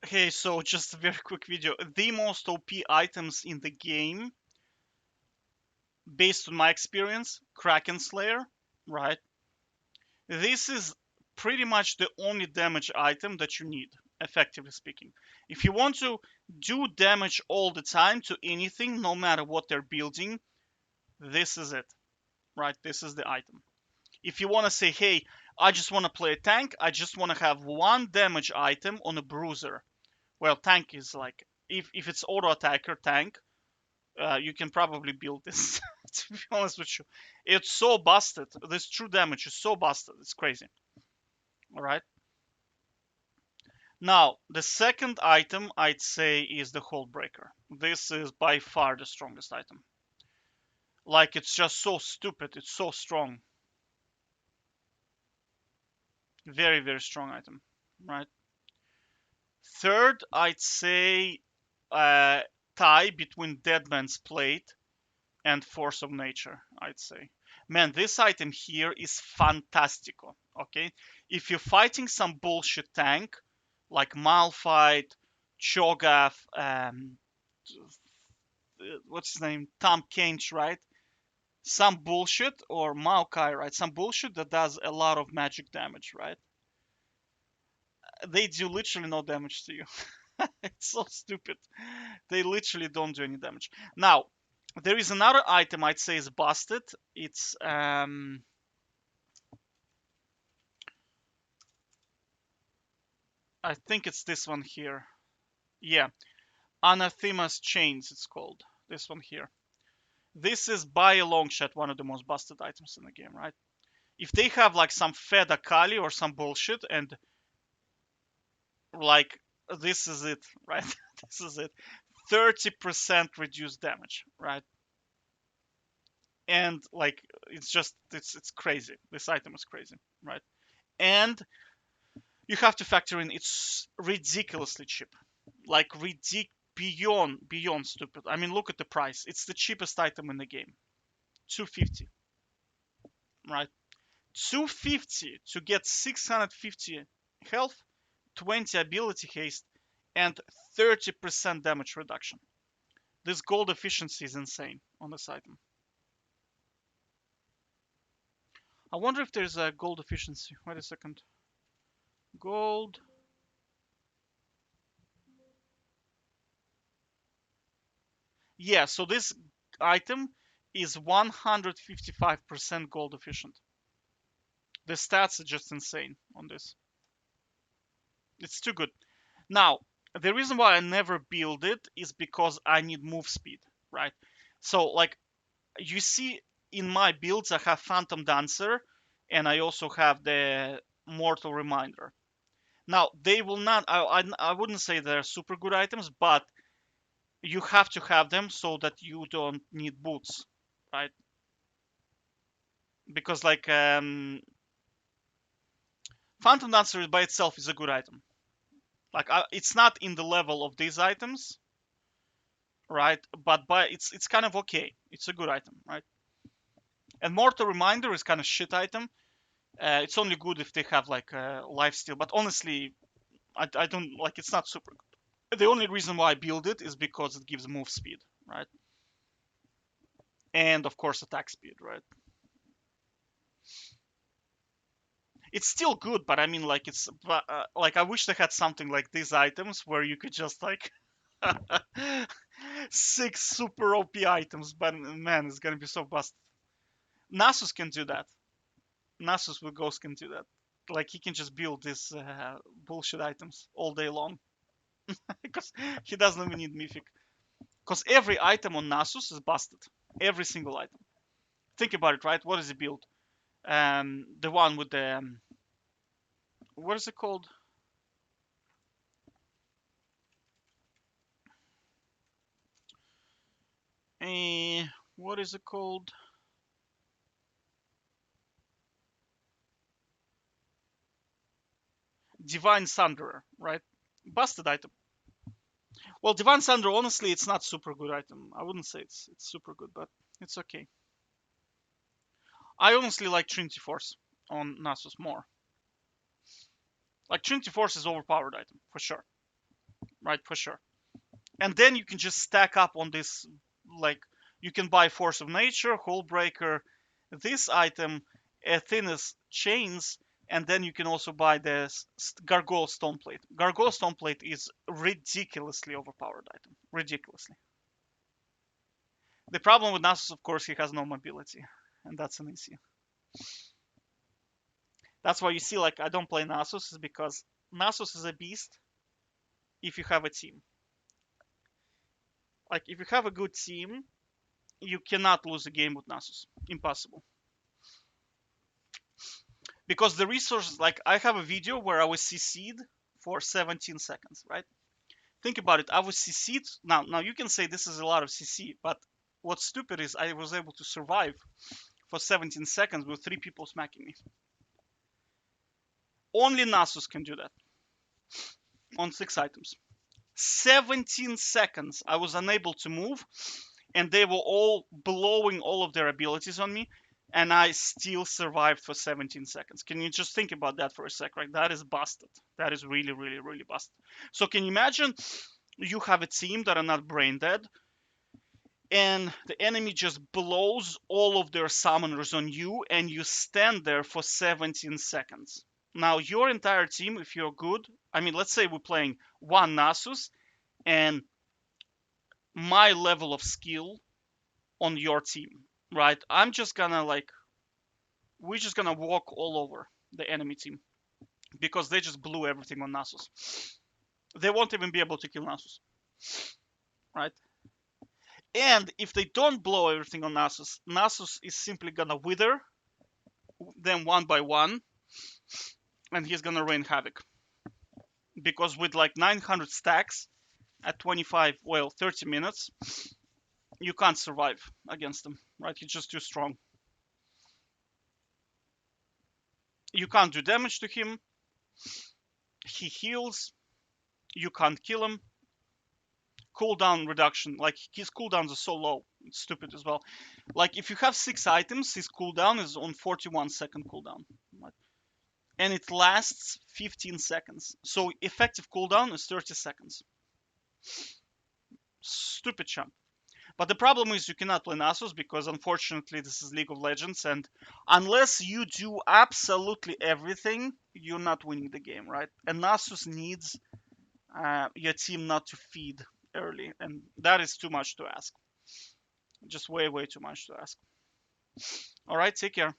Hey, so just a very quick video. The most OP items in the game, based on my experience, Kraken Slayer, right? This is pretty much the only damage item that you need, effectively speaking. If you want to do damage all the time to anything, no matter what they're building, this is it, right? This is the item. If you want to say, hey, I just want to play a tank, I just want to have one damage item on a bruiser. Well, tank is like, if it's auto attacker tank, you can probably build this. To be honest with you, it's so busted. This true damage is so busted. It's crazy. All right. Now, the second item I'd say is the Hold Breaker. This is by far the strongest item. Like, it's just so stupid. It's so strong. Very, very strong item. Right. Third, I'd say uh, tie between Deadman's Plate and Force of Nature, I'd say. Man, this item here is fantastico, okay? If you're fighting some bullshit tank, like Malphite, Cho'Gath, what's his name? Tom Kench, right? Some bullshit, or Maokai, right? Some bullshit that does a lot of magic damage, right? They do literally no damage to you. It's so stupid. They literally don't do any damage. Now, there is another item I'd say is busted. It's I think it's this one here. Yeah, Anathema's Chains. It's called this one here. This is by a long shot one of the most busted items in the game, right? If they have like some Fed Akali or some bullshit, and like this is it, right? This is it. 30% reduced damage, right? And like it's just it's crazy. This item is crazy, right? And you have to factor in it's ridiculously cheap, like beyond stupid. I mean, look at the price. It's the cheapest item in the game. 250, right? 250 to get 650 health, 20 ability haste, and 30% damage reduction. This gold efficiency is insane on this item. I wonder if there's a gold efficiency. Wait a second. Gold. Yeah, so this item is 155% gold efficient. The stats are just insane on this. It's too good. Now, the reason why I never build it is because I need move speed, right? So, like, you see in my builds, I have Phantom Dancer and I also have the Mortal Reminder. Now, they will not, I wouldn't say they're super good items, but you have to have them so that you don't need boots, right? Because, like, Phantom Dancer by itself is a good item. Like, it's not in the level of these items, right? But it's kind of okay. It's a good item, right? And Mortal Reminder is kind of shit item. It's only good if they have like life steal. But honestly, I don't like. It's not super good. The only reason why I build it is because it gives move speed, right? And of course attack speed, right? It's still good, but I mean, like like I wish they had something like these items where you could just like six super OP items. But man, it's gonna be so busted. Nasus can do that. Nasus with Ghost can do that. Like he can just build these bullshit items all day long because he doesn't even need Mythic. Because every item on Nasus is busted. Every single item. Think about it, right? What is he build? The one with the what is it called? What is it called? Divine Thunderer, right? Busted item. Well, Divine Thunderer, honestly, it's not super good item. I wouldn't say it's super good, but it's okay. I honestly like Trinity Force on Nasus more. Like Trinity Force is overpowered item for sure. right? For sure. And then you can just stack up on this, like you can buy Force of Nature, Hullbreaker, this item, Athena's Chains, and then you can also buy the Gargoyle Stoneplate. Gargoyle Stoneplate is ridiculously overpowered item, ridiculously. The problem with Nasus, of course, he has no mobility, and that's an issue. That's why you see, like, I don't play Nasus, is because Nasus is a beast if you have a team. Like, if you have a good team, you cannot lose a game with Nasus. Impossible. Because the resources, like, I have a video where I was CC'd for 17 seconds, right? Think about it. I was CC'd. Now you can say this is a lot of CC, but what's stupid is I was able to survive for 17 seconds with 3 people smacking me. Only Nasus can do that on 6 items. 17 seconds I was unable to move, and they were all blowing all of their abilities on me, and I still survived for 17 seconds. Can you just think about that for a sec, right? That is busted. That is really, really, really busted. So can you imagine you have a team that are not brain dead, and the enemy just blows all of their summoners on you, and you stand there for 17 seconds. Now, your entire team, if you're good, I mean, let's say we're playing one Nasus, and my level of skill on your team, right? We're just gonna walk all over the enemy team because they just blew everything on Nasus. They won't even be able to kill Nasus, right? And if they don't blow everything on Nasus, Nasus is simply gonna wither them one by one, and he's gonna rain havoc. Because with like 900 stacks at 30 minutes, you can't survive against him, right? He's just too strong. You can't do damage to him. He heals. You can't kill him. Cooldown reduction, like his cooldowns are so low. It's stupid as well. Like if you have 6 items, his cooldown is on 41-second cooldown. And it lasts 15 seconds. So effective cooldown is 30 seconds. Stupid champ. But the problem is you cannot play Nasus because unfortunately this is League of Legends, and unless you do absolutely everything, you're not winning the game, right? And Nasus needs your team not to feed early, and that is too much to ask. Just way, way too much to ask. All right, take care.